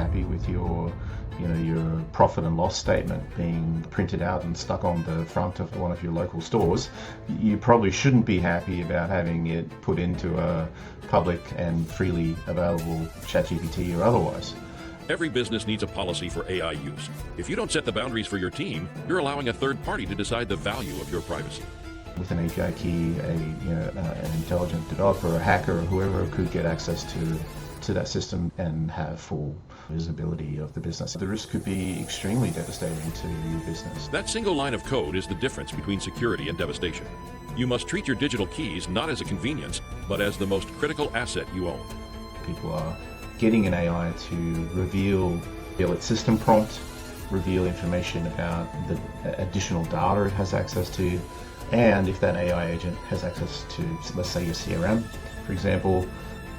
happy with your profit and loss statement being printed out and stuck on the front of one of your local stores. You probably shouldn't be happy about having it put into a public and freely available ChatGPT or otherwise. Every business needs a policy for AI use. If you don't set the boundaries for your team, you're allowing a third party to decide the value of your privacy. With an API key, an intelligent developer, a hacker, or whoever could get access to that system and have full visibility of the business. The risk could be extremely devastating to your business. That single line of code is the difference between security and devastation. You must treat your digital keys not as a convenience, but as the most critical asset you own. People are getting an AI to reveal its system prompt, reveal information about the additional data it has access to, and if that AI agent has access to, let's say, your CRM, for example,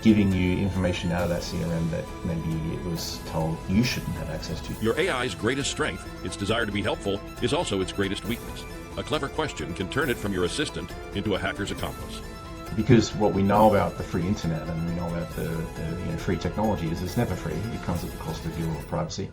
giving you information out of that CRM that maybe it was told you shouldn't have access to. Your AI's greatest strength, its desire to be helpful, is also its greatest weakness. A clever question can turn it from your assistant into a hacker's accomplice. Because what we know about the free internet and we know about the free technology is it's never free. It comes at the cost of your privacy.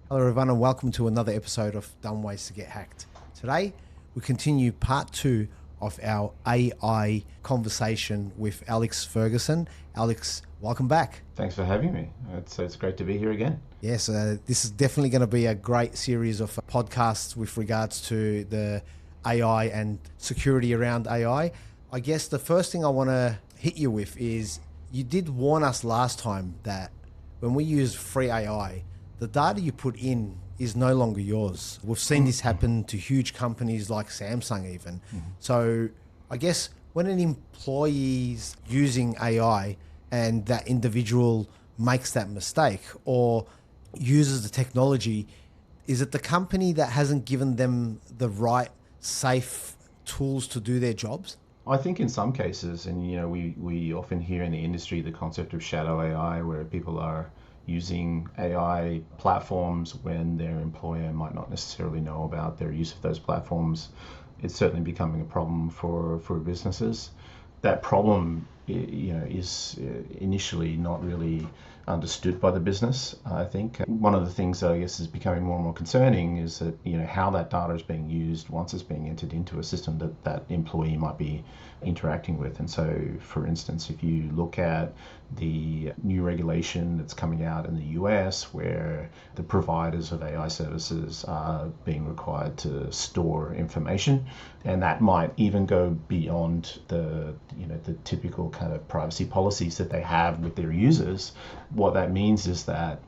Hello everyone and welcome to another episode of Dumb Ways to Get Hacked. Today we continue part 2 of our AI conversation with Alex Ferguson. Alex, welcome back. Thanks for having me. It's great to be here again. Yes, this is definitely going to be a great series of podcasts with regards to the AI and security around AI. I guess the first thing I want to hit you with is you did warn us last time that when we use free AI, the data you put in is no longer yours. We've seen this happen to huge companies like Samsung even. Mm-hmm. So I guess when an employee's using AI and that individual makes that mistake or uses the technology, is it the company that hasn't given them the right safe tools to do their jobs? I think in some cases, and we often hear in the industry the concept of shadow AI, where people are using AI platforms when their employer might not necessarily know about their use of those platforms. It's certainly becoming a problem for businesses. That problem, is initially not really understood by the business. I think one of the things that I guess is becoming more and more concerning is that how that data is being used once it's being entered into a system that employee might be interacting with. And so, for instance, if you look at the new regulation that's coming out in the US, where the providers of AI services are being required to store information, and that might even go beyond the typical kind of privacy policies that they have with their users. What that means is that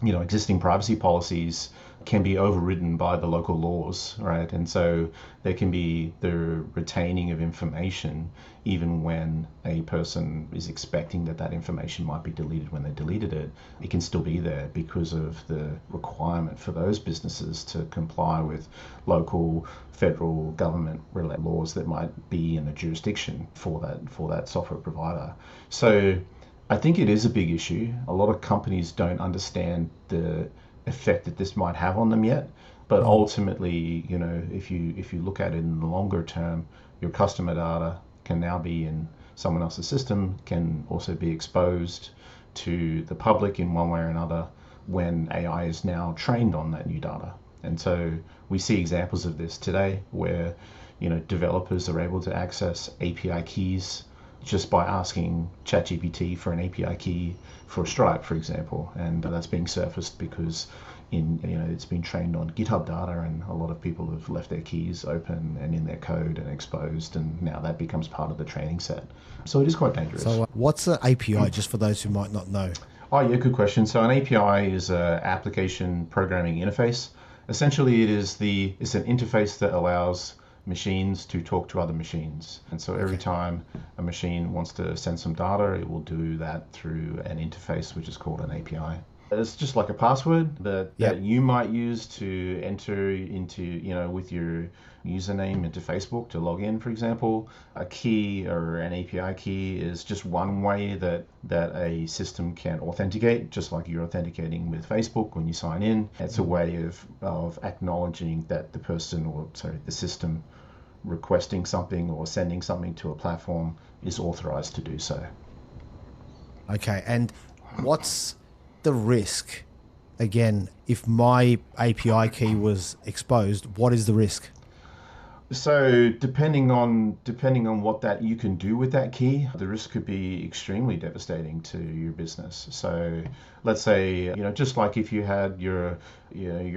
existing privacy policies can be overridden by the local laws, right? And so there can be the retaining of information even when a person is expecting that information might be deleted when they deleted it. It can still be there because of the requirement for those businesses to comply with local, federal government related laws that might be in the jurisdiction for that software provider. So I think it is a big issue. A lot of companies don't understand the effect that this might have on them yet, but ultimately, if you look at it in the longer term, your customer data can now be in someone else's system, can also be exposed to the public in one way or another when AI is now trained on that new data. And so we see examples of this today where developers are able to access API keys just by asking ChatGPT for an API key for Stripe, for example, and that's being surfaced because it's been trained on GitHub data, and a lot of people have left their keys open and in their code and exposed, and now that becomes part of the training set. So it is quite dangerous. So what's an API, just for those who might not know? Oh yeah, good question. So an API is an application programming interface. Essentially, it's an interface that allows machines to talk to other machines. And so every time a machine wants to send some data, it will do that through an interface, which is called an API. It's just like a password that you might use to enter into, with your username into Facebook to log in, for example. A key or an API key is just one way that a system can authenticate, just like you're authenticating with Facebook when you sign in. It's a way of acknowledging that the system requesting something or sending something to a platform is authorized to do so. Okay, and what's the risk? Again, if my API key was exposed, what is the risk? So depending on what that you can do with that key, the risk could be extremely devastating to your business. So let's say, just like if you had your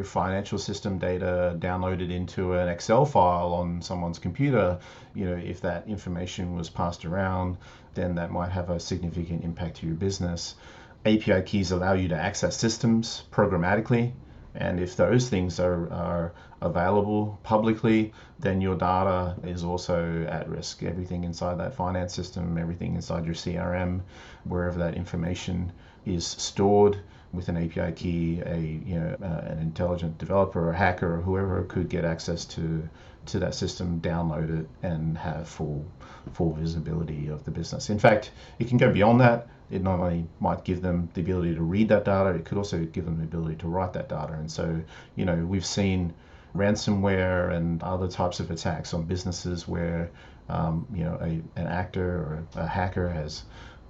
financial system data downloaded into an Excel file on someone's computer, if that information was passed around, then that might have a significant impact to your business. API keys allow you to access systems programmatically, and if those things are available publicly, then your data is also at risk. Everything inside that finance system, everything inside your CRM, wherever that information is stored with an API key, an intelligent developer or hacker or whoever could get access to that system, download it, and have full visibility of the business. In fact, it can go beyond that. It not only might give them the ability to read that data, it could also give them the ability to write that data. And so, we've seen ransomware and other types of attacks on businesses where, an actor or a hacker has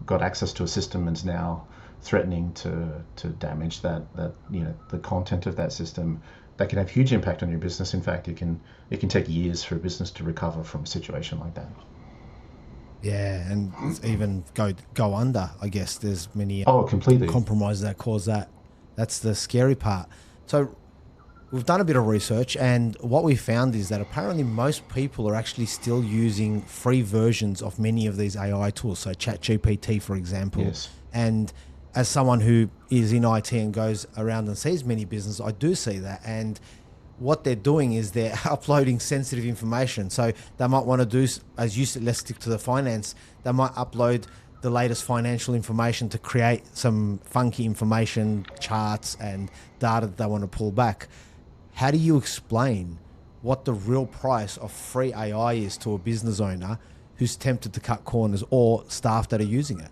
got access to a system and is now threatening to damage the content of that system. That can have huge impact on your business. In fact, it can take years for a business to recover from a situation like that. Yeah, and even go under. I guess there's many completely compromises that cause that. That's the scary part. So we've done a bit of research, and what we found is that apparently most people are actually still using free versions of many of these AI tools. So ChatGPT, for example. Yes. And as someone who is in IT and goes around and sees many businesses, I do see that. And what they're doing is they're uploading sensitive information. So they might want to do, as you said, let's stick to the finance, they might upload the latest financial information to create some funky information, charts and data that they want to pull back. How do you explain what the real price of free AI is to a business owner who's tempted to cut corners, or staff that are using it?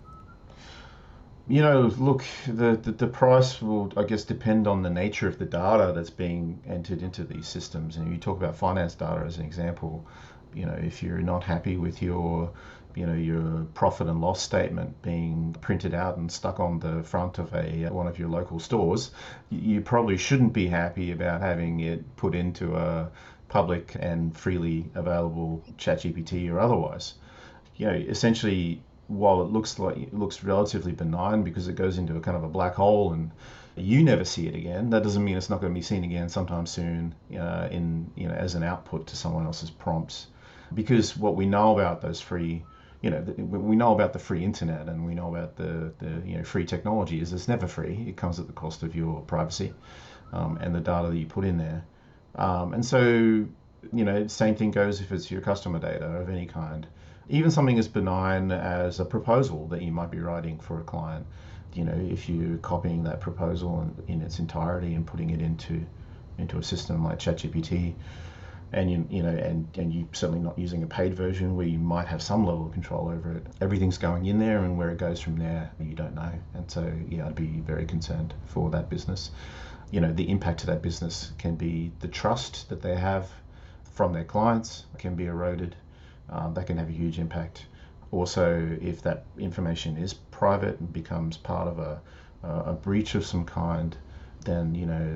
Look, the price will, I guess, depend on the nature of the data that's being entered into these systems. And you talk about finance data as an example. If you're not happy with your profit and loss statement being printed out and stuck on the front of one of your local stores, you probably shouldn't be happy about having it put into a public and freely available ChatGPT or otherwise. Essentially, while it looks relatively benign because it goes into a kind of a black hole and you never see it again, that doesn't mean it's not going to be seen again sometime soon as an output to someone else's prompts. Because what we know about those free, we know about the free internet and we know about the free technology is it's never free. It comes at the cost of your privacy and the data that you put in there. And so, same thing goes if it's your customer data of any kind. Even something as benign as a proposal that you might be writing for a client, if you're copying that proposal in its entirety and putting it into a system like ChatGPT, and you're certainly not using a paid version where you might have some level of control over it. Everything's going in there, and where it goes from there, you don't know. And so, I'd be very concerned for that business. The impact to that business can be the trust that they have from their clients can be eroded. That can have a huge impact. Also, if that information is private and becomes part of a breach of some kind, then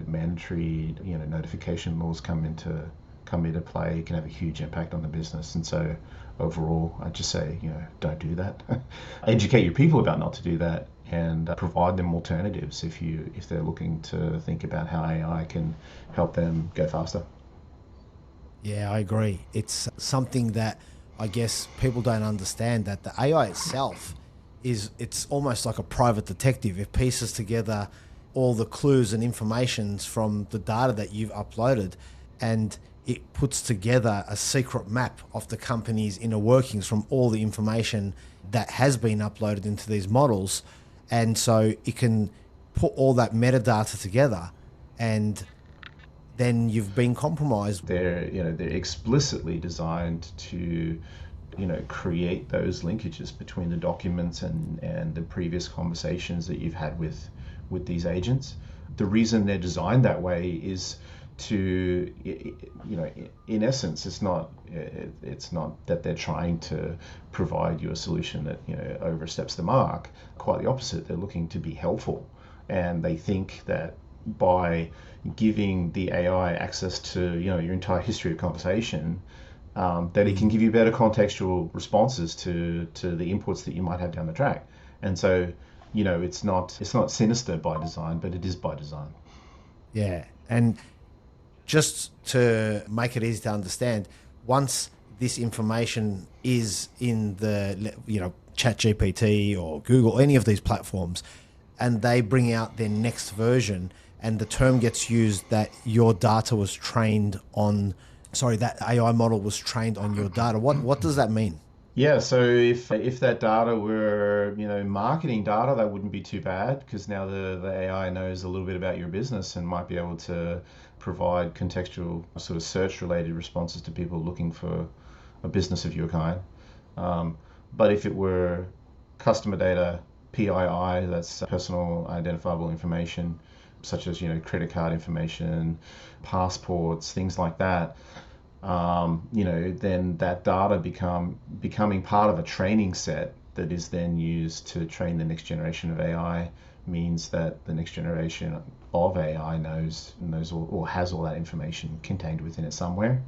mandatory notification laws come into play. It can have a huge impact on the business. And so overall, I'd just say don't do that. Educate your people about not to do that, and provide them alternatives if they're looking to think about how AI can help them go faster. Yeah, I agree. It's something that I guess people don't understand, that the AI itself it's almost like a private detective. It pieces together all the clues and informations from the data that you've uploaded, and it puts together a secret map of the company's inner workings from all the information that has been uploaded into these models. And so it can put all that metadata together, and then you've been compromised. They're explicitly designed to create those linkages between the documents and the previous conversations that you've had with these agents. The reason they're designed that way is to, in essence, it's not that they're trying to provide you a solution that oversteps the mark. Quite the opposite. They're looking to be helpful, and they think that by giving the AI access to your entire history of conversation, that it can give you better contextual responses to the inputs that you might have down the track. And so, it's not sinister by design, but it is by design. Yeah, and just to make it easy to understand, once this information is in the ChatGPT or Google, any of these platforms, and they bring out their next version, and the term gets used that your data was trained on, that AI model was trained on your data. What does that mean? Yeah, so if that data were marketing data, that wouldn't be too bad, because now the AI knows a little bit about your business and might be able to provide contextual sort of search related responses to people looking for a business of your kind. But if it were customer data, PII, that's personal identifiable information, such as credit card information, passports, things like that, then that data becoming part of a training set that is then used to train the next generation of AI means that the next generation of AI knows or has all that information contained within it somewhere,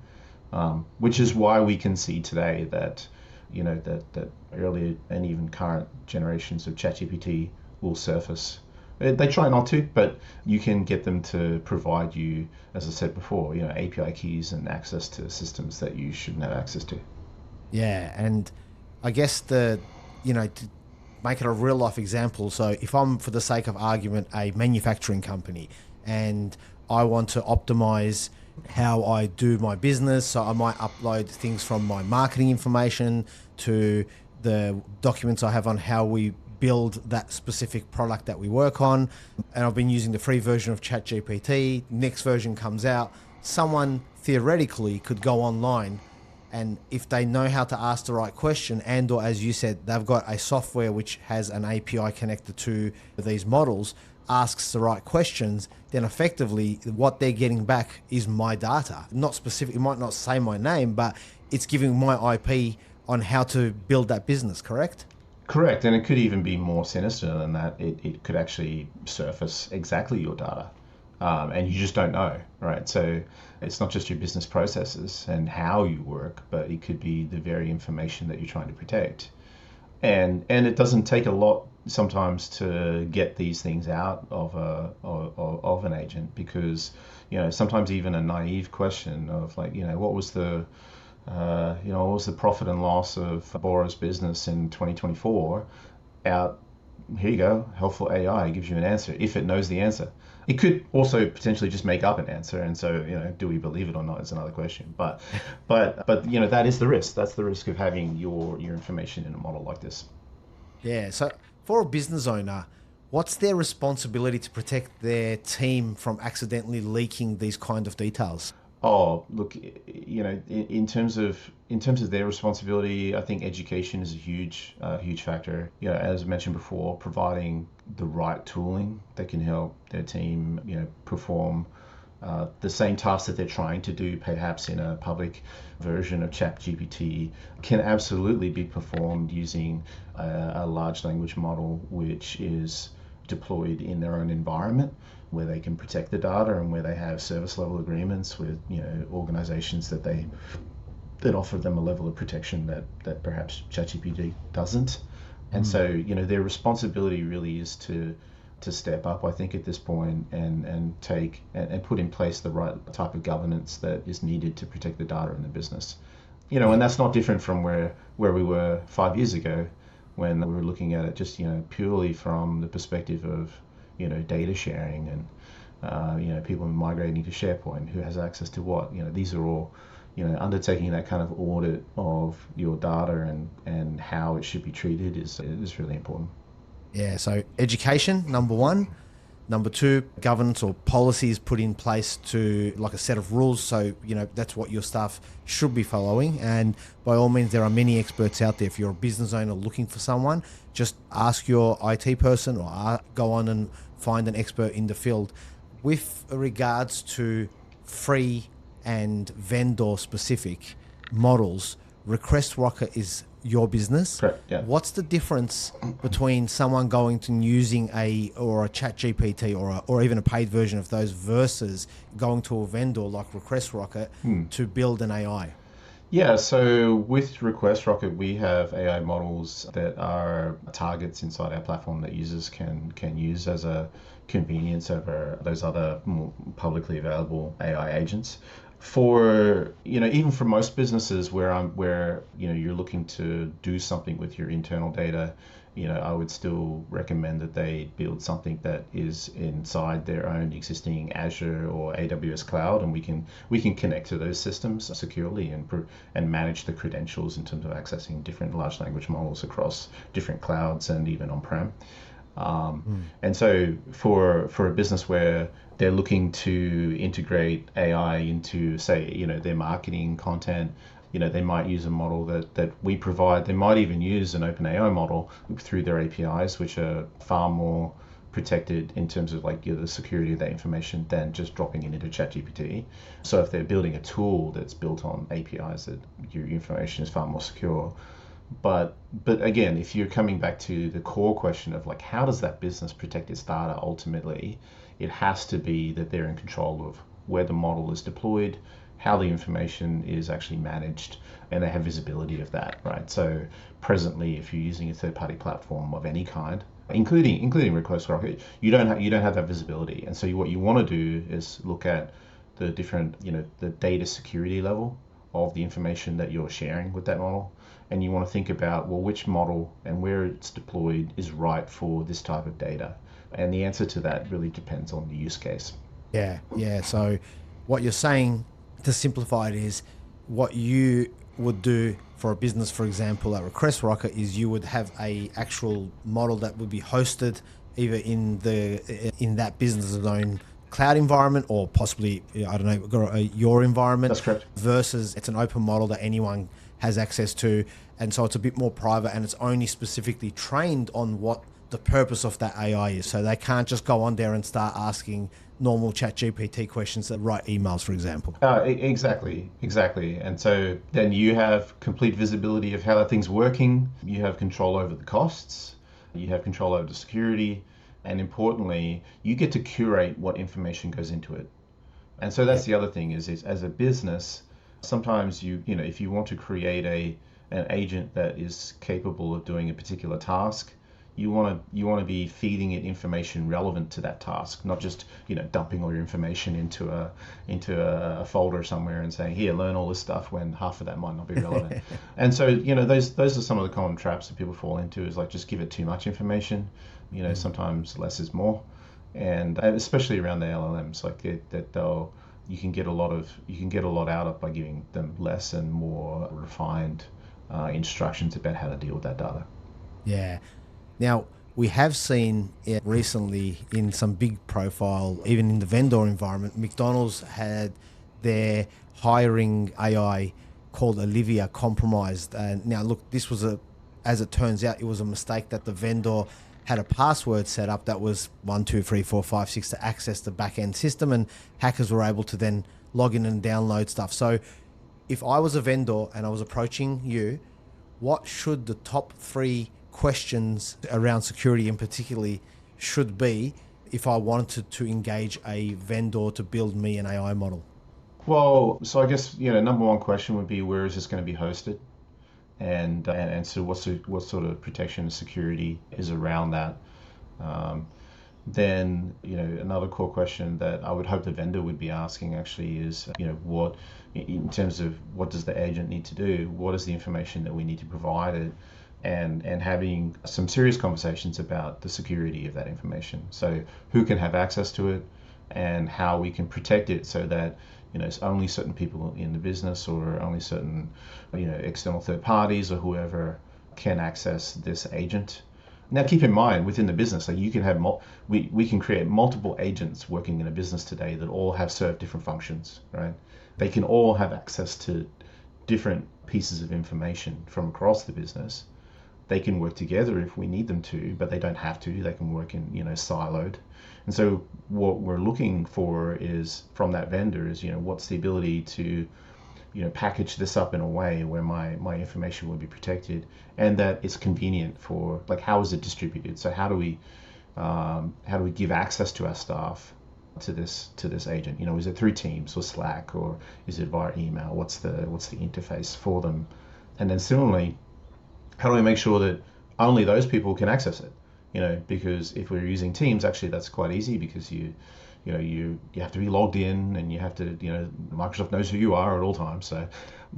which is why we can see today that that earlier and even current generations of ChatGPT will surface. They try not to, but you can get them to provide you, as I said before, API keys and access to systems that you shouldn't have access to. Yeah, and I guess to make it a real life example. So if I'm, for the sake of argument, a manufacturing company and I want to optimize how I do my business, so I might upload things from my marketing information to the documents I have on how we build that specific product that we work on. And I've been using the free version of ChatGPT. Next version comes out. Someone theoretically could go online, and if they know how to ask the right question, and or as you said, they've got a software which has an API connected to these models, asks the right questions, then effectively what they're getting back is my data. Not specific, it might not say my name, but it's giving my IP on how to build that business, correct? Correct, and it could even be more sinister than that. It could actually surface exactly your data, and you just don't know, right? So it's not just your business processes and how you work, but it could be the very information that you're trying to protect. And it doesn't take a lot sometimes to get these things out of an agent, because sometimes even a naive question of what was the profit and loss of Bora's business in 2024? Here you go, helpful AI gives you an answer if it knows the answer. It could also potentially just make up an answer, and so do we believe it or not is another question. But that is the risk. That's the risk of having your information in a model like this. Yeah. So for a business owner, what's their responsibility to protect their team from accidentally leaking these kind of details? Oh, look, in terms of their responsibility, I think education is a huge factor. As I mentioned before, providing the right tooling that can help their team, perform the same tasks that they're trying to do, perhaps in a public version of ChatGPT, can absolutely be performed using a large language model, which is deployed in their own environment, where they can protect the data and where they have service level agreements with organizations that offer them a level of protection that perhaps ChatGPT doesn't. And so their responsibility really is to step up, I think, at this point and take and put in place the right type of governance that is needed to protect the data in the business. And that's not different from where we were 5 years ago, when we were looking at it just purely from the perspective of data sharing and people migrating to SharePoint, who has access to what. These are all undertaking that kind of audit of your data and how it should be treated is really important. Yeah, so education, number one. Number two, governance or policies put in place to, like, a set of rules. So, that's what your staff should be following. And by all means, there are many experts out there. If you're a business owner looking for someone, just ask your IT person or go on and find an expert in the field. With regards to free and vendor specific models, Request Rocket is your business. Correct, yeah. What's the difference between someone going to using a ChatGPT or even a paid version of those versus going to a vendor like Request Rocket to build an AI? Yeah, so with Request Rocket, we have AI models that are targets inside our platform that users can use as a convenience over those other more publicly available AI agents. For even for most businesses where you're looking to do something with your internal data, I would still recommend that they build something that is inside their own existing Azure or AWS cloud, and we can connect to those systems securely and manage the credentials in terms of accessing different large language models across different clouds and even on-prem. And so for a business where they're looking to integrate AI into, say, their marketing content, they might use a model that we provide. They might even use an OpenAI model through their APIs, which are far more protected in terms of the security of that information than just dropping it into ChatGPT. So if they're building a tool that's built on APIs, that your information is far more secure. But again, if you're coming back to the core question of how does that business protect its data ultimately, it has to be that they're in control of where the model is deployed, how the information is actually managed, and they have visibility of that, right? So presently, if you're using a third-party platform of any kind, including Request Rocket, you don't have that visibility. And so what you want to do is look at the different, the data security level of the information that you're sharing with that model. And you want to think about, well, which model and where it's deployed is right for this type of data. And the answer to that really depends on the use case. Yeah. So what you're saying, to simplify it, is what you would do for a business, for example, at Request Rocket, is you would have a actual model that would be hosted either in that business's own cloud environment or possibly, I don't know, your environment. That's correct. Versus it's an open model that anyone has access to, and so it's a bit more private and it's only specifically trained on what the purpose of that AI is. So they can't just go on there and start asking normal ChatGPT questions that write emails, for example. Exactly. And so then you have complete visibility of how that thing's working. You have control over the costs. You have control over the security. And importantly, you get to curate what information goes into it. And so that's the other thing is as a business, sometimes if you want to create an agent that is capable of doing a particular task, you want to be feeding it information relevant to that task, not just dumping all your information into a folder somewhere and saying, here, learn all this stuff, when half of that might not be relevant. And so those are some of the common traps that people fall into, is just give it too much information. Sometimes less is more, and especially around the LLMs, you can get a lot out of by giving them less and more refined instructions about how to deal with that data. Yeah. Now, we have seen it recently in some big profile, even in the vendor environment. McDonald's had their hiring AI called Olivia compromised. And now, look, this was as it turns out, it was a mistake that the vendor had a password set up that was 1, 2, 3, 4, 5, 6 to access the back end system, and hackers were able to then log in and download stuff. So if I was a vendor and I was approaching you, what should the top 3 questions around security in particularly should be if I wanted to engage a vendor to build me an AI model? Well, so I guess number one question would be, where is this going to be hosted? And so what sort of protection and security is around that? Then another core question that I would hope the vendor would be asking actually is what, in terms of what does the agent need to do, what is the information that we need to provide it, and having some serious conversations about the security of that information. So who can have access to it, and how we can protect it so that it's only certain people in the business or only certain external third parties or whoever can access this agent. Now, keep in mind, within the business, you can have we can create multiple agents working in a business today that all have served different functions, right? They can all have access to different pieces of information from across the business. they can work together if we need them to, but they don't have to. They can work in, siloed. And so what we're looking for is from that vendor is, what's the ability to, package this up in a way where my information will be protected and that it's convenient for, like, how is it distributed? So how do we give access to our staff to this agent? Is it through Teams or Slack, or is it via email? What's the interface for them? And then similarly, how do we make sure that only those people can access it? Because if we're using Teams, actually that's quite easy, because you have to be logged in, and you have to, Microsoft knows who you are at all times. So,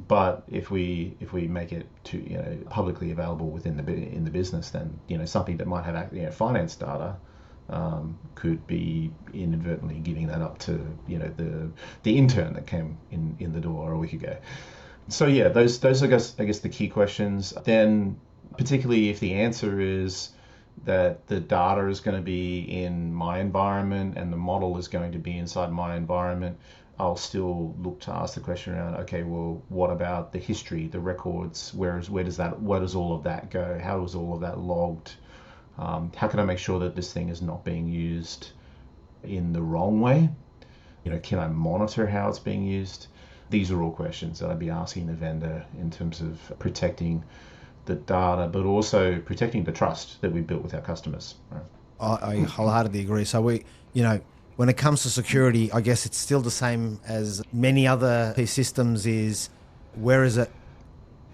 but if we make it to, publicly available within the business, then, something that might have, finance data, could be inadvertently giving that up to, the intern that came in the door a week ago. So yeah, those are, I guess the key questions. Then, particularly if the answer is that the data is going to be in my environment and the model is going to be inside my environment, I'll still look to ask the question around, okay, well, what about the history, the records? Where does all of that go? How is all of that logged? How can I make sure that this thing is not being used in the wrong way? Can I monitor how it's being used? These are all questions that I'd be asking the vendor in terms of protecting the data, but also protecting the trust that we built with our customers. Right? I wholeheartedly agree. So when it comes to security, I guess it's still the same as many other systems is, where is it?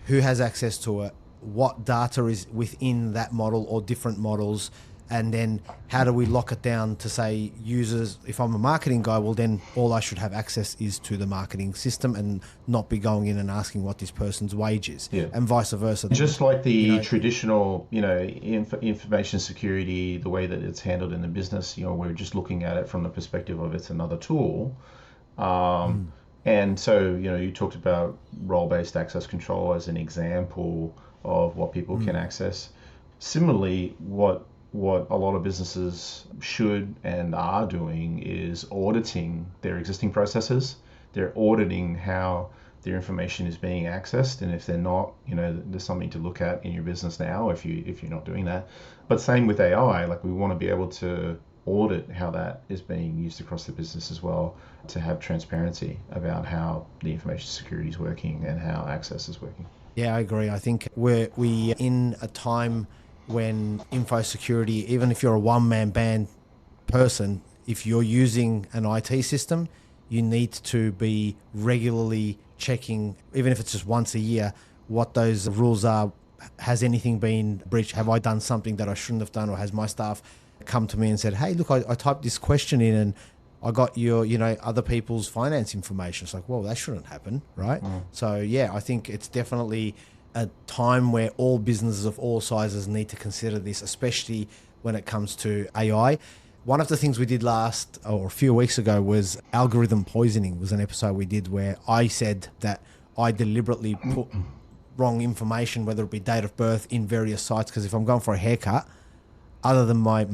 Who has access to it? What data is within that model or different models? And then how do we lock it down to say users, if I'm a marketing guy, well, then all I should have access is to the marketing system and not be going in and asking what this person's wage is, and vice versa. Just like the traditional, information security, the way that it's handled in the business, we're just looking at it from the perspective of it's another tool. And so, you talked about role-based access control as an example of what people can access. Similarly, what a lot of businesses should and are doing is auditing their existing processes. They're auditing how their information is being accessed, and if they're not, there's something to look at in your business now if you're not doing that. But same with AI, like we want to be able to audit how that is being used across the business as well, to have transparency about how the information security is working and how access is working. Yeah, I agree. I think we're in a time when info security, even if you're a one-man band person, if you're using an IT system, you need to be regularly checking, even if it's just once a year, what those rules are. Has anything been breached? Have I done something that I shouldn't have done? Or has my staff come to me and said, hey, look, I typed this question in and I got your, other people's finance information. It's like, well, that shouldn't happen, right? So yeah, I think it's definitely a time where all businesses of all sizes need to consider this, especially when it comes to AI. One of the things we did a few weeks ago was algorithm poisoning. It was an episode we did where I said that I deliberately put wrong information, whether it be date of birth, in various sites. Because if I'm going for a haircut, other than my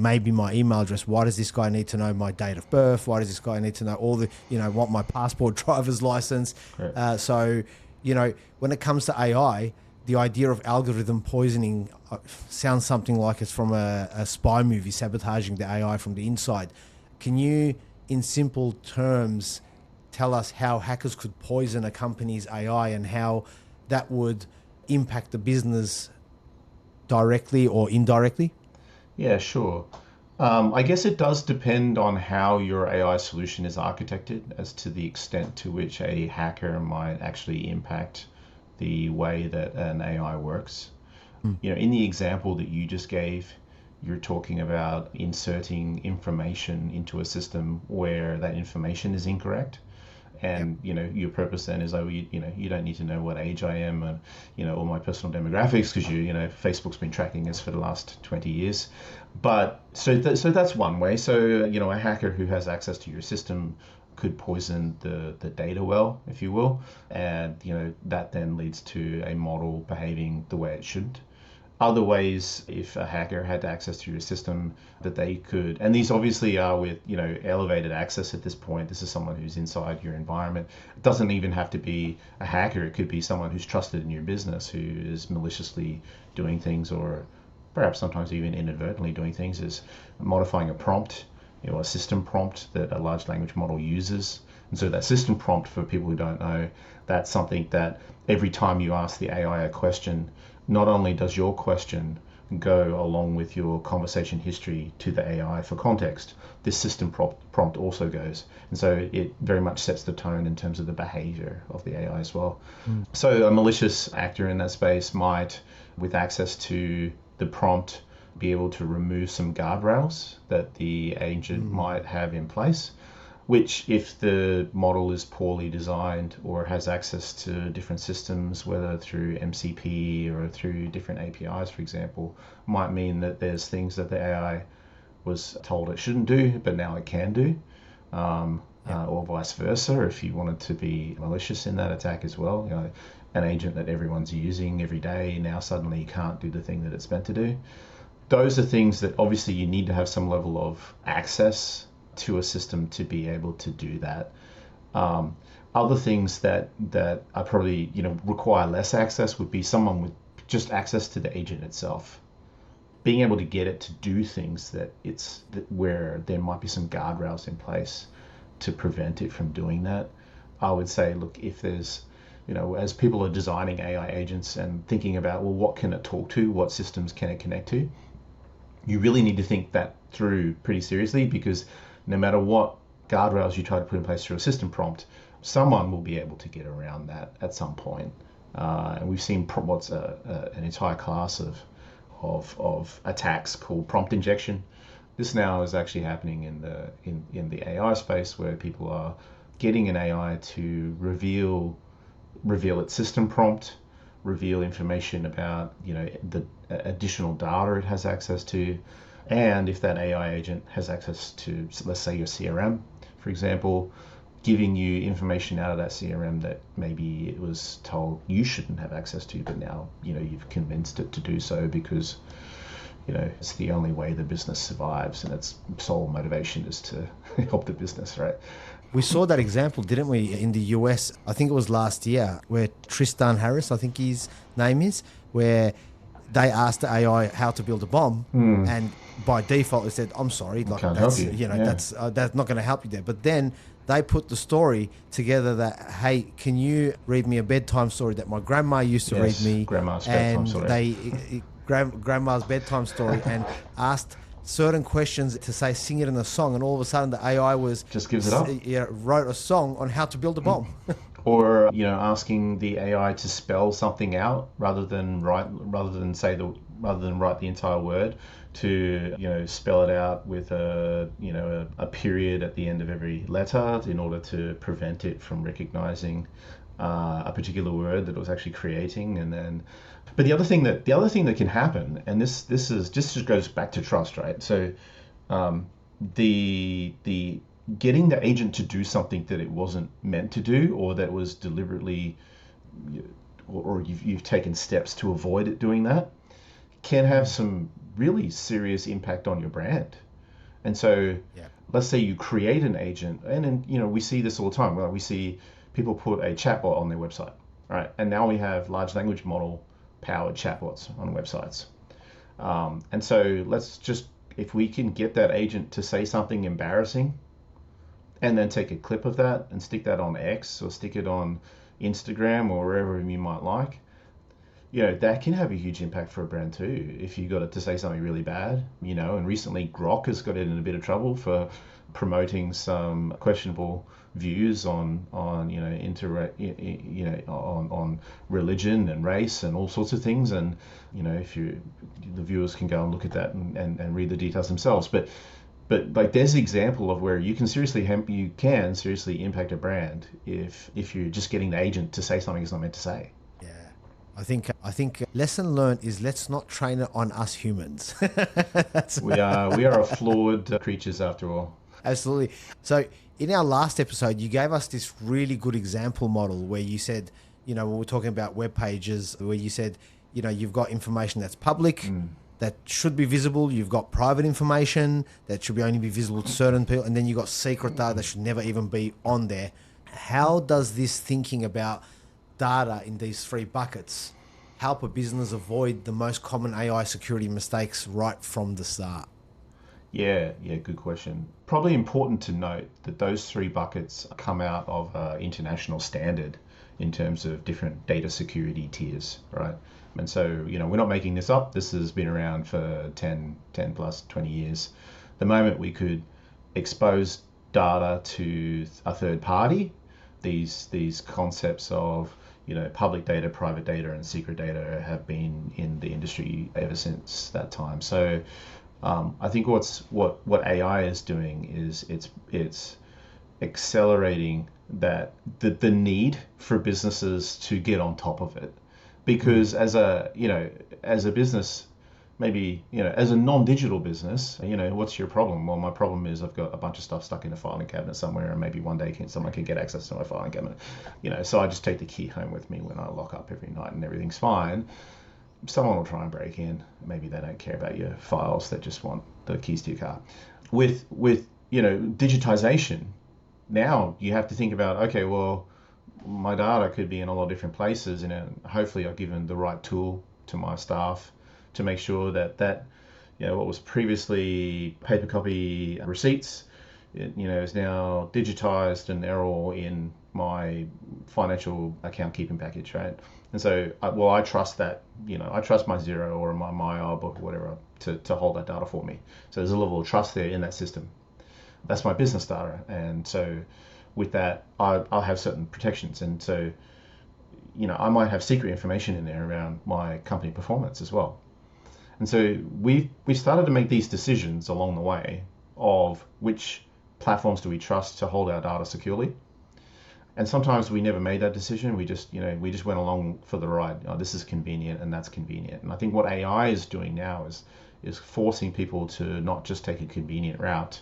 email address, why does this guy need to know my date of birth? Why does this guy need to know all the, want my passport, driver's license? Right. So, when it comes to AI, the idea of algorithm poisoning sounds something like it's from a spy movie, sabotaging the AI from the inside. Can you, in simple terms, tell us how hackers could poison a company's AI and how that would impact the business directly or indirectly? Yeah, sure. I guess it does depend on how your AI solution is architected as to the extent to which a hacker might actually impact the way that an AI works. In the example that you just gave, you're talking about inserting information into a system where that information is incorrect. And your purpose then is, you don't need to know what age I am and all my personal demographics, because Facebook's been tracking us for the last 20 years. But so that's one way. So a hacker who has access to your system could poison the data well, if you will, and that then leads to a model behaving the way it shouldn't. Other ways, if a hacker had access to your system, that they could, and these obviously are with, elevated access at this point. This is someone who's inside your environment. It doesn't even have to be a hacker. It could be someone who's trusted in your business who is maliciously doing things, or perhaps sometimes even inadvertently doing things, is modifying a prompt, a system prompt that a large language model uses. And so that system prompt, for people who don't know, that's something that every time you ask the AI a question, not only does your question go along with your conversation history to the AI for context, this system prompt also goes. And so it very much sets the tone in terms of the behavior of the AI as well. So a malicious actor in that space might, with access to the prompt, be able to remove some guardrails that the agent might have in place, which, if the model is poorly designed or has access to different systems, whether through MCP or through different APIs, for example, might mean that there's things that the AI was told it shouldn't do, but now it can do, or vice versa, if you wanted to be malicious in that attack as well. An agent that everyone's using every day now suddenly can't do the thing that it's meant to do. Those are things that obviously you need to have some level of access to a system to be able to do that. Other things that are probably require less access would be someone with just access to the agent itself, being able to get it to do things where there might be some guardrails in place to prevent it from doing that. I would say, look, if there's, as people are designing AI agents and thinking about, well, what can it talk to, what systems can it connect to, you really need to think that through pretty seriously, because no matter what guardrails you try to put in place through a system prompt, someone will be able to get around that at some point. And we've seen what's an entire class of attacks called prompt injection. This now is actually happening in the AI space, where people are getting an AI to reveal its system prompt, reveal information about the additional data it has access to. And if that AI agent has access to, let's say, your CRM, for example, giving you information out of that CRM that maybe it was told you shouldn't have access to, but now you've convinced it to do so because it's the only way the business survives, and its sole motivation is to help the business, right? We saw that example, didn't we, in the US? I think it was last year, where Tristan Harris, I think his name is, where they asked the AI how to build a bomb, and by default it said, "I'm sorry, like Can't that's help you. that's not going to help you there." But then they put the story together that, hey, can you read me a bedtime story that my grandma used to read me? Grandma's and bedtime story. They grandma's bedtime story and asked certain questions to say, sing it in a song, and all of a sudden the AI was just gives it up. Wrote a song on how to build a bomb. Or asking the AI to spell something out rather than write the entire word, to spell it out with a period at the end of every letter in order to prevent it from recognizing a particular word that it was actually creating. And then, but the other thing that can happen, and this just goes back to trust, right? So the getting the agent to do something that it wasn't meant to do, or that was deliberately, or you've taken steps to avoid it doing that, can have some really serious impact on your brand. And so let's say you create an agent, and then, we see this all the time. Well, we see people put a chatbot on their website, right? And now we have large language model powered chatbots on websites. And so if we can get that agent to say something embarrassing, and then take a clip of that and stick that on X or stick it on Instagram or wherever you might like, that can have a huge impact for a brand too. If you got it to say something really bad, and recently Grok has got in a bit of trouble for promoting some questionable views on religion and race and all sorts of things. And the viewers can go and look at that and read the details themselves. But like, there's an example of where you can seriously impact a brand if you're just getting the agent to say something it's not meant to say. Yeah, I think lesson learned is, let's not train it on us humans. We are flawed creatures after all. Absolutely. So in our last episode, you gave us this really good example model where you said, when we're talking about web pages, where you said, you've got information that's public, that should be visible. You've got private information that should only be visible to certain people. And then you've got secret data that should never even be on there. How does this thinking about data in these three buckets help a business avoid the most common AI security mistakes right from the start? Yeah, good question. Probably important to note that those three buckets come out of an international standard in terms of different data security tiers, right? And so, we're not making this up. This has been around for 10 plus 20 years. The moment we could expose data to a third party, these concepts of public data, private data, and secret data have been in the industry ever since that time. So I think what AI is doing is it's accelerating that the need for businesses to get on top of it, because as a business, maybe as a non-digital business, what's your problem? Well, my problem is I've got a bunch of stuff stuck in a filing cabinet somewhere, and maybe one day someone can get access to my filing cabinet, so I just take the key home with me when I lock up every night and everything's fine. Someone will try and break in. Maybe they don't care about your files, they just want the keys to your car. With digitization, now you have to think about, okay, well, my data could be in a lot of different places, and hopefully I've given the right tool to my staff to make sure that what was previously paper copy receipts, is now digitized, and they're all in my financial account keeping package, right? And so, I trust that, I trust my Xero or my MyOb or whatever to hold that data for me. So there's a level of trust there in that system. That's my business data, and so with that, I'll have certain protections, and so I might have secret information in there around my company performance as well. And so we started to make these decisions along the way of which platforms do we trust to hold our data securely. And sometimes we never made that decision. We just went along for the ride. This is convenient and that's convenient. And I think what AI is doing now is forcing people to not just take a convenient route.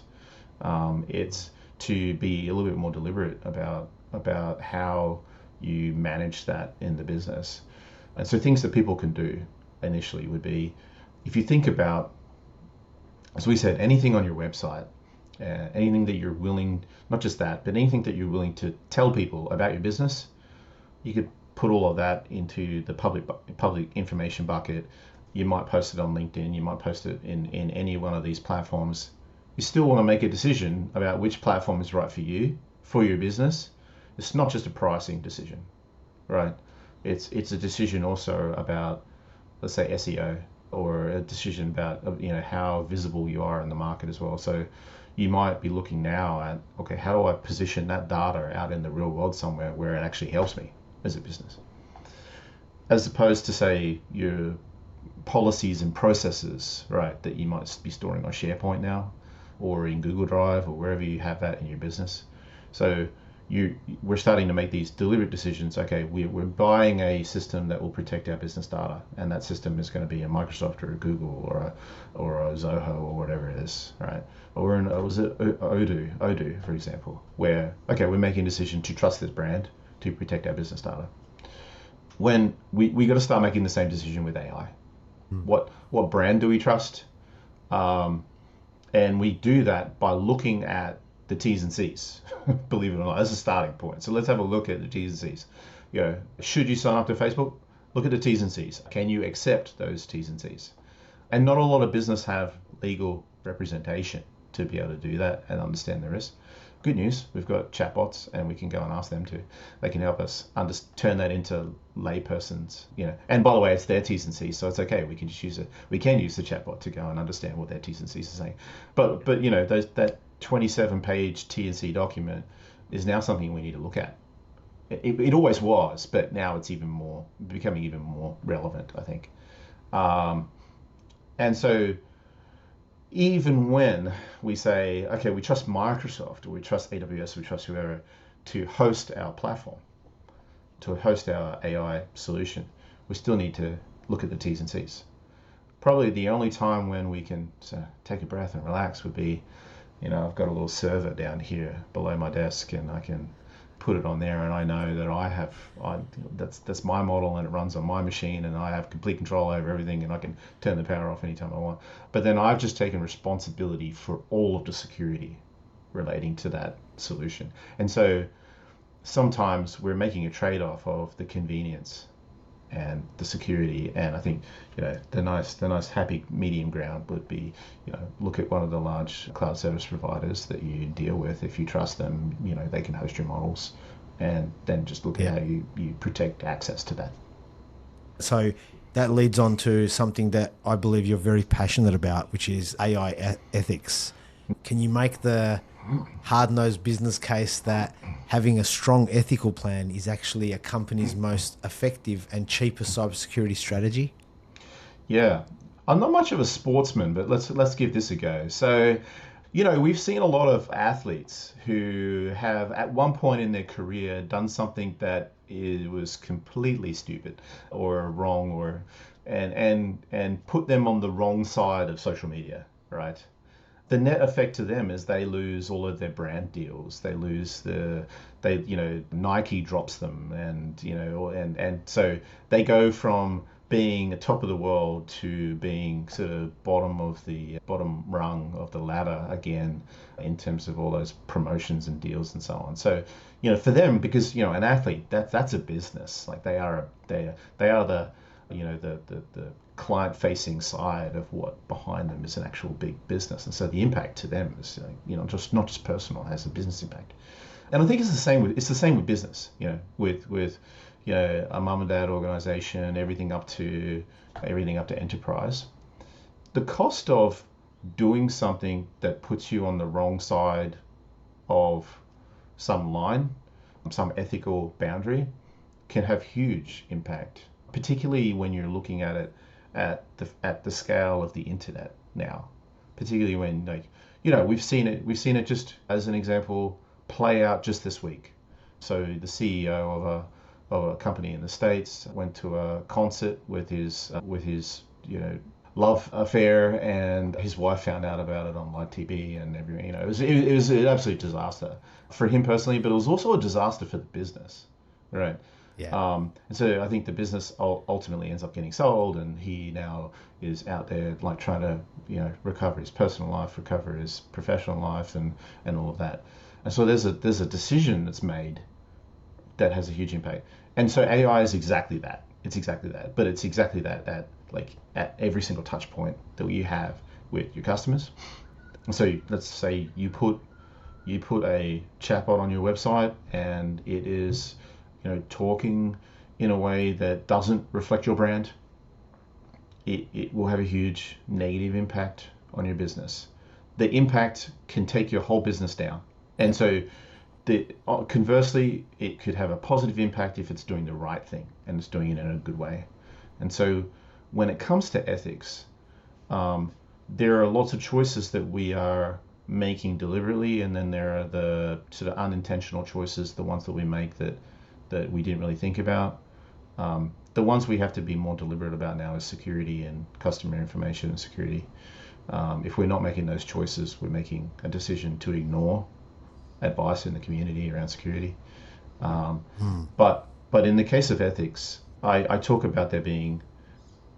It's to be a little bit more deliberate about how you manage that in the business. And so things that people can do initially would be, if you think about, as we said, anything on your website, anything that you're willing, not just that, but anything that you're willing to tell people about your business, you could put all of that into the public information bucket. You might post it on LinkedIn, you might post it in any one of these platforms. You still want to make a decision about which platform is right for you, for your business. It's not just a pricing decision, right? It's a decision also about, let's say, SEO, or a decision about how visible you are in the market as well. So you might be looking now at, okay, how do I position that data out in the real world somewhere where it actually helps me as a business, as opposed to, say, your policies and processes, right, that you might be storing on SharePoint now, or in Google Drive, or wherever you have that in your business. So we're starting to make these deliberate decisions. Okay, we're buying a system that will protect our business data, and that system is going to be a Microsoft or a Google or a Zoho or whatever it is, right? Or was it Odoo, for example, where, okay, we're making a decision to trust this brand to protect our business data. When we got to start making the same decision with AI. What brand do we trust? And we do that by looking at the T's and C's, believe it or not, as a starting point. So let's have a look at the T's and C's. Should you sign up to Facebook? Look at the T's and C's. Can you accept those T's and C's? And not a lot of business have legal representation to be able to do that and understand the risk. Good news, we've got chatbots, and we can go and ask them to. They can help us turn that into laypersons, And by the way, it's their T's and C's, so it's okay. We can just use it. We can use the chatbot to go and understand what their T's and C's are saying. But that 27-page T and C document is now something we need to look at. It always was, but now it's becoming even more relevant, I think. And so even when we say, okay, we trust Microsoft, or we trust AWS, we trust whoever to host our platform, to host our AI solution, we still need to look at the T's and C's. Probably the only time when we can take a breath and relax would be, I've got a little server down here below my desk, and I can put it on there, and I know that that's my model, and it runs on my machine, and I have complete control over everything, and I can turn the power off anytime I want. But then I've just taken responsibility for all of the security relating to that solution. And so sometimes we're making a trade-off of the convenience and the security, and I think the nice happy medium ground would be look at one of the large cloud service providers that you deal with. If you trust them, they can host your models, and then just look at how you protect access to that. So that leads on to something that I believe you're very passionate about, which is AI ethics. Can you make the hard-nosed business case that having a strong ethical plan is actually a company's most effective and cheapest cybersecurity strategy? Yeah, I'm not much of a sportsman, but let's give this a go. So, we've seen a lot of athletes who have at one point in their career done something that was completely stupid or wrong, or and put them on the wrong side of social media, right? The net effect to them is they lose all of their brand deals. They lose Nike drops them, and so they go from being a top of the world to being sort of bottom rung of the ladder again in terms of all those promotions and deals and so on. So for them, because an athlete, that's a business. Like they are the client facing side of what behind them is an actual big business, and so the impact to them is just not just personal, it has a business impact. And I think it's the same with business, with a mum and dad organization, everything up to enterprise. The cost of doing something that puts you on the wrong side of some line, some ethical boundary, can have huge impact, particularly when you're looking at it at the scale of the internet now. Particularly when we've seen it just as an example play out just this week. So the CEO of a company in the States went to a concert with his love affair, and his wife found out about it on live TV and everything. It was an absolute disaster for him personally, but it was also a disaster for the business, right? Yeah. And so I think the business ultimately ends up getting sold, and he now is out there like trying to recover his personal life, recover his professional life, and all of that. And so there's a decision that's made that has a huge impact. And so AI is exactly that. It's exactly that. But it's exactly that at every single touch point that you have with your customers. And so let's say you put a chatbot on your website, and it is talking in a way that doesn't reflect your brand. It will have a huge negative impact on your business. The impact can take your whole business down. And so conversely, it could have a positive impact if it's doing the right thing and it's doing it in a good way. And so when it comes to ethics, there are lots of choices that we are making deliberately, and then there are the sort of unintentional choices, the ones that we make that we didn't really think about. The ones we have to be more deliberate about now is security and customer information and security. If we're not making those choices, we're making a decision to ignore advice in the community around security. But in the case of ethics, I talk about there being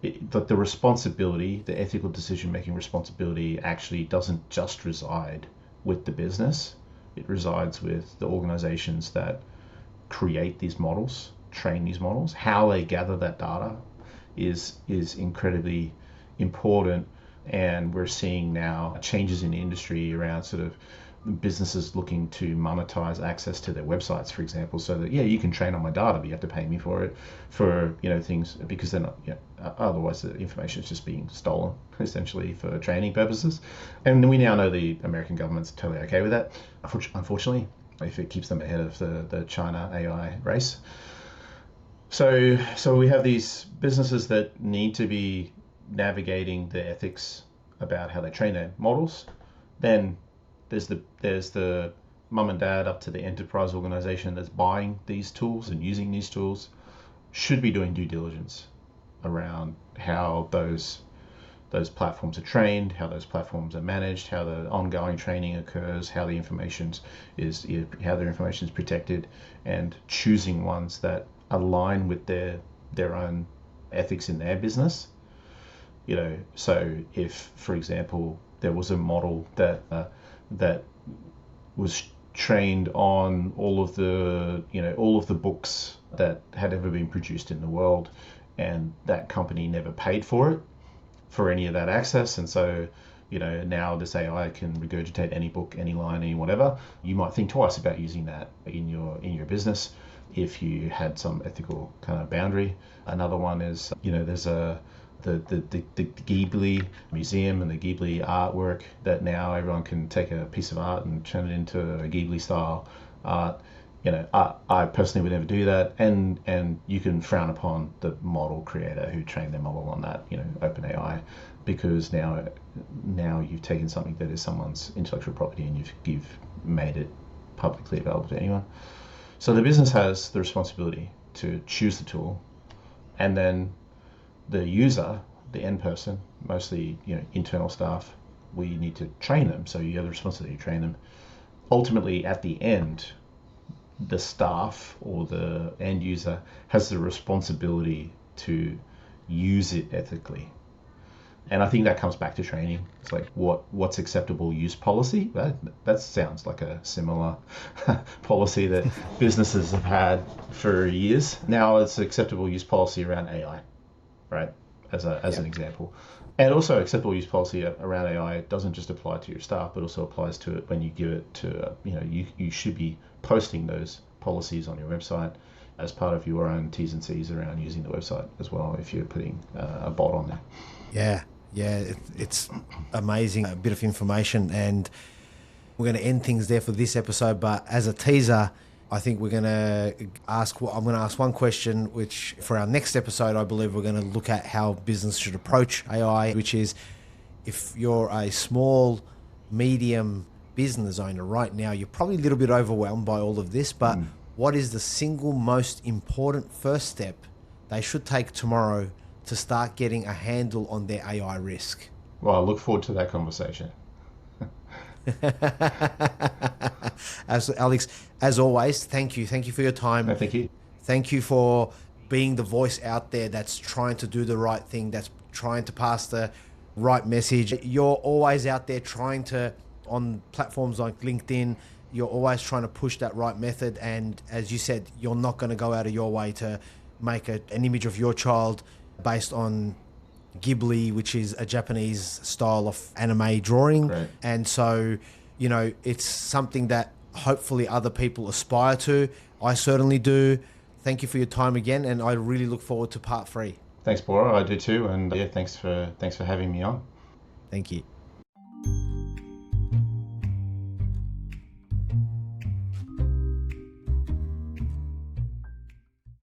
the responsibility, the ethical decision-making responsibility actually doesn't just reside with the business. It resides with the organizations that create these models, train these models. How they gather that data is incredibly important, and we're seeing now changes in the industry around sort of businesses looking to monetize access to their websites, for example, so that you can train on my data, but you have to pay me for it, for things, because they're not, otherwise the information is just being stolen essentially for training purposes. And we now know the American government's totally okay with that, unfortunately, if it keeps them ahead of the China AI race. So we have these businesses that need to be navigating the ethics about how they train their models. Then there's the mum and dad up to the enterprise organization that's buying these tools and using these tools, should be doing due diligence around how those those platforms are trained, how those platforms are managed, how the ongoing training occurs, how the information is protected, and choosing ones that align with their own ethics in their business. So if, for example, there was a model that was trained on all of the books that had ever been produced in the world, and that company never paid for any of that access, and so now this AI can regurgitate any book, any line, any whatever, you might think twice about using that in your business if you had some ethical kind of boundary. Another one is there's the Ghibli museum and the Ghibli artwork that now everyone can take a piece of art and turn it into a Ghibli style art. I personally would never do that, and you can frown upon the model creator who trained their model on that, OpenAI, because now you've taken something that is someone's intellectual property and you've made it publicly available to anyone. So the business has the responsibility to choose the tool, and then the user, the end person, mostly internal staff, we need to train them. So you have the responsibility to train them. Ultimately, at the end, the staff or the end user has the responsibility to use it ethically. And I think that comes back to training. It's like what's acceptable use policy. That sounds like a similar policy that businesses have had for years. Now it's acceptable use policy around AI, right? As an example. And also acceptable use policy around AI doesn't just apply to your staff, but also applies to it when you give it to, you should be posting those policies on your website as part of your own T's and C's around using the website as well, if you're putting a bot on there. Yeah, it's amazing, a bit of information, and we're going to end things there for this episode. But as a teaser, I think I'm going to ask one question, which for our next episode, I believe we're going to look at how business should approach AI, which is, if you're a small, medium business owner right now, you're probably a little bit overwhelmed by all of this, but what is the single most important first step they should take tomorrow to start getting a handle on their AI risk? Well, I look forward to that conversation. Alex, as always, thank you for your time. No, thank you. Thank you for being the voice out there that's trying to do the right thing, that's trying to pass the right message. You're always out there trying to, on platforms like LinkedIn, you're always trying to push that right method, and as you said, you're not going to go out of your way to make an image of your child based on Ghibli, which is a Japanese style of anime drawing. Right. And so, it's something that hopefully other people aspire to. I certainly do. Thank you for your time again, and I really look forward to part 3. Thanks, Bora. I do too, and thanks for having me on. Thank you.